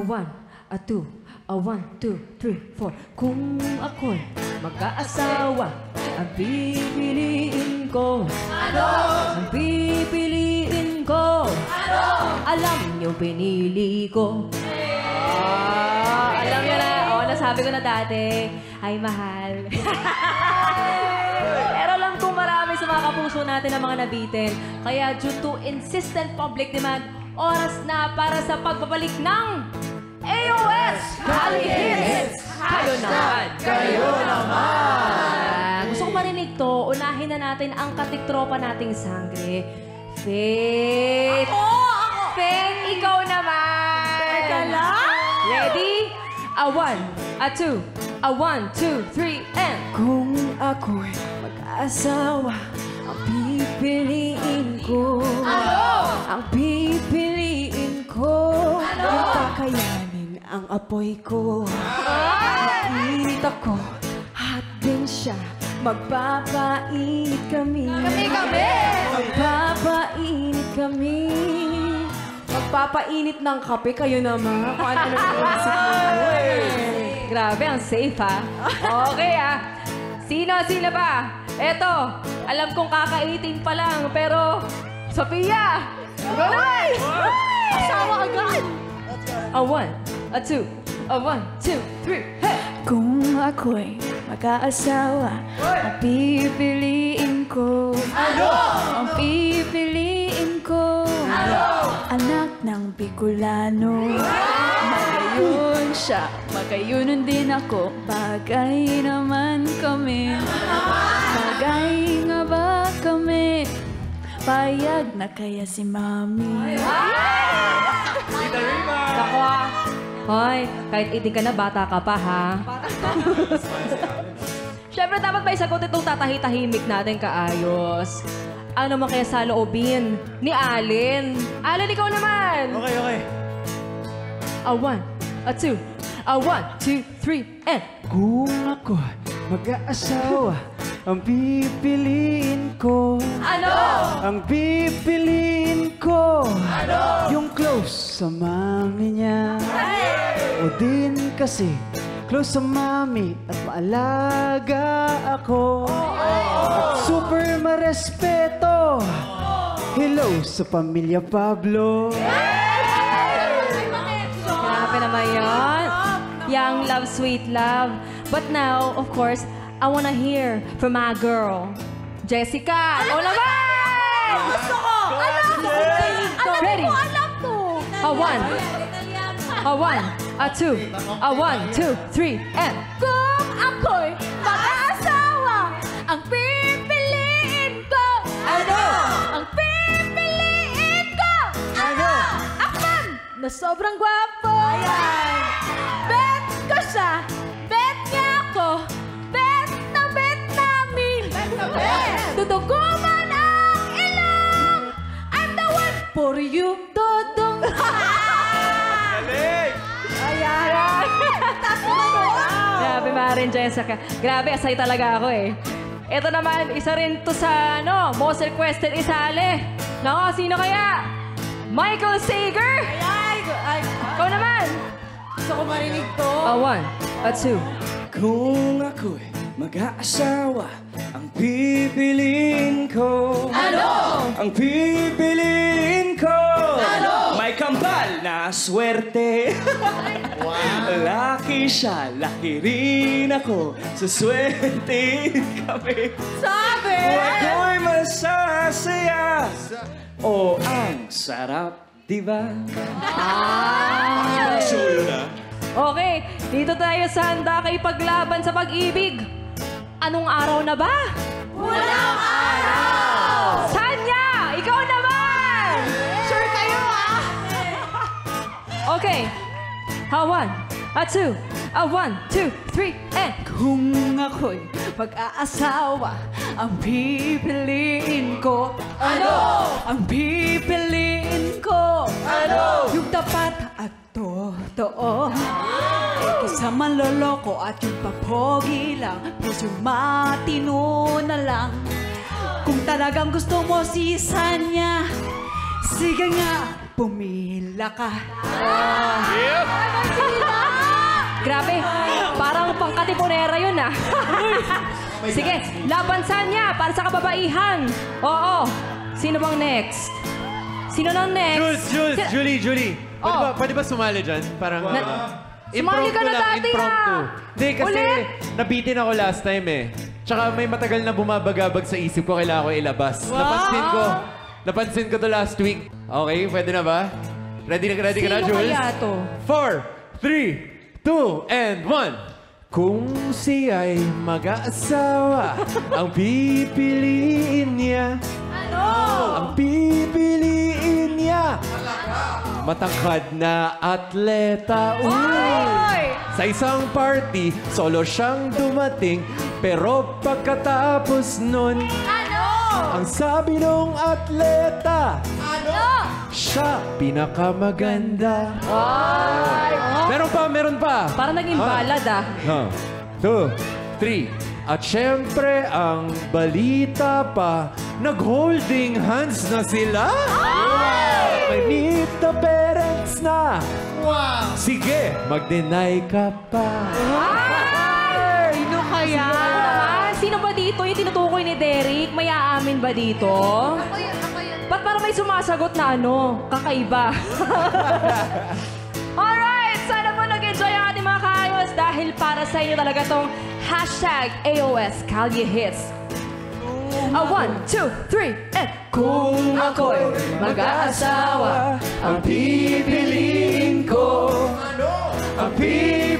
one, a two, a one, two, three, four. Kung ako'y mag-aasawa, ang pipiliin ko. Ano? Ang pipiliin ko. Ano? Alam niyo pinili ko. Alam niyo na. Nasabi ko na dati. Ay, mahal. Pero alam kong marami sa mga kapuso natin ang mga nabitin. Kaya due to insistent public demand, oras na para sa pagbabalik ng AOS Cali Hits! Kayo naman! Kayo naman! Gusto ko marinig to. Unahin na natin ang katiktropa nating sangre. Faith! Ako! Faith, ikaw naman! Teka lang! Ready? A one, a two, a one, two, three, and... Kung ako'y mag-asawa, ang pipiliin ko. Ano? Ang pipiliin ko. Ano? Yung kakayanin ang apoy ko. Mainit ako, hot din siya. Magpapainit kami. Kami! Magpapainit kami. Magpapainit ng kape, kayo naman. Kung ano naisip mo. Grabe, ang safe, ha? Okay, ha? Sino ba? Eto, alam kong kaka-18 pa lang, pero... Sophia! Go naman! Asawa agad! A one, a two, a one, two, three, hey! Kung ako'y mag-aasawa, ang pipiliin ko. Ano? Ang pipiliin ko. Ano? Anak ng Bicolano. Magayon siya, magayunan din ako. Bagay naman kami. Bagay nga ba kami? Payag na kaya si Mami. Ako, hoy, kahit 18 ka na, bata ka pa, ha? Siyempre, dapat may sagot itong tatahi-tahimik natin kaayos. Ano man kaya sa loobin ni Allen? Allen, ikaw naman! Okay. A one, a two, a one, two, three, and... Kung ako mag-aasawa, ang pipiliin ko. Ano? Ang pipiliin ko. Ano? Yung close sa mami niya. O din kasi close sa mami at maalaga ako. At super marespeto. Hello sa pamilya Pablo. Grabe naman yun. Young love, sweet love. But now, of course, I wanna hear from my girl, Jessica. O naman! Gusto ko! Alam ko! Ready? Alam ko! A one, a one, a two, a one, two, three, and... Kung ako'y mag-aasawa, ang pipiliin ko! Ano? Ang pipiliin ko! Ano? Akman na sobrang gwapo! Ayan! Bet ko siya! Bet niya ako! Bet na bet namin! Bet na bet! Dudugo man ang ilong! I'm the one for you, Dodong! Ayan! Grabe, Marin Jessica. Grabe, asay talaga ako eh. Ito naman, isa rin to sa, most requested isali. Nako, sino kaya? Michael Sager? Ikaw naman. Gusto ko marinig to. A one, a two. Kung ako'y mag-aasawa, ang pipiliin ko. Ano? Ang pipiliin ko. Ano? May kambal na swerte. Laki siya, laki rin ako. Suswerte kami. Sabi! Ako'y masasaya. O ang sarap, diba? Okay, dito tayo sa handa kay paglaban sa pag-ibig. Anong araw na ba? Walang araw! Sanya! Ikaw naman! Sure kayo, ah! Okay. A one, a two, a one, two, three, and... Kung ako'y mag-aasawa, ang pipiliin ko. Ano? Ang pipiliin ko. Ano? Yung tapat at totoo. Kaysa manloloko at yung papogi lang. Plus yung matino na lang. Kung talagang gusto mo si Sanya, sige nga, pumila ka. Grabe, parang pangkatipunera yun ah. Sige, labansan niya para sa kababaihan. Oo. Sino bang next? Sino nang next? Julie. Oh. Pwede ba sumali dyan? Parang... Sumali ka na dati, impromptu. ah. Hindi, kasi Ulit? nabitin ako last time eh. Tsaka may matagal na bumabagabag sa isip ko, kailangan ko ilabas. Napansin ko to last week. Okay, pwede na ba? Ready ka na, Sino Jules? kaya to? 4, 3, 2, and 1. Kung siya'y mag-aasawa, ang pipiliin niya. Ang pipiliin niya. Matangkad na atleta. Sa isang party, solo siyang dumating. Pero pagkatapos nun, ang sabi nung atleta, siya pinakamaganda. Meron pa. Parang naging ballad ah. 2, 3. At syempre, ang balita pa, nag-holding hands na sila. May meet the parents na. Sige, mag-deny ka pa. Sino kaya? Sino ba dito yung tinutukoy ni Derek? May aamin ba dito? Ako yun. Ba't parang may sumasagot na kakaiba? Alright, sana po nag-enjoy ang ating mga kaayos dahil para sa inyo talaga tong #AOS Kalye Hits. 1, 2, 3, and kung ako'y mag-aasawa, ang pipiliin ko, ang pipiliin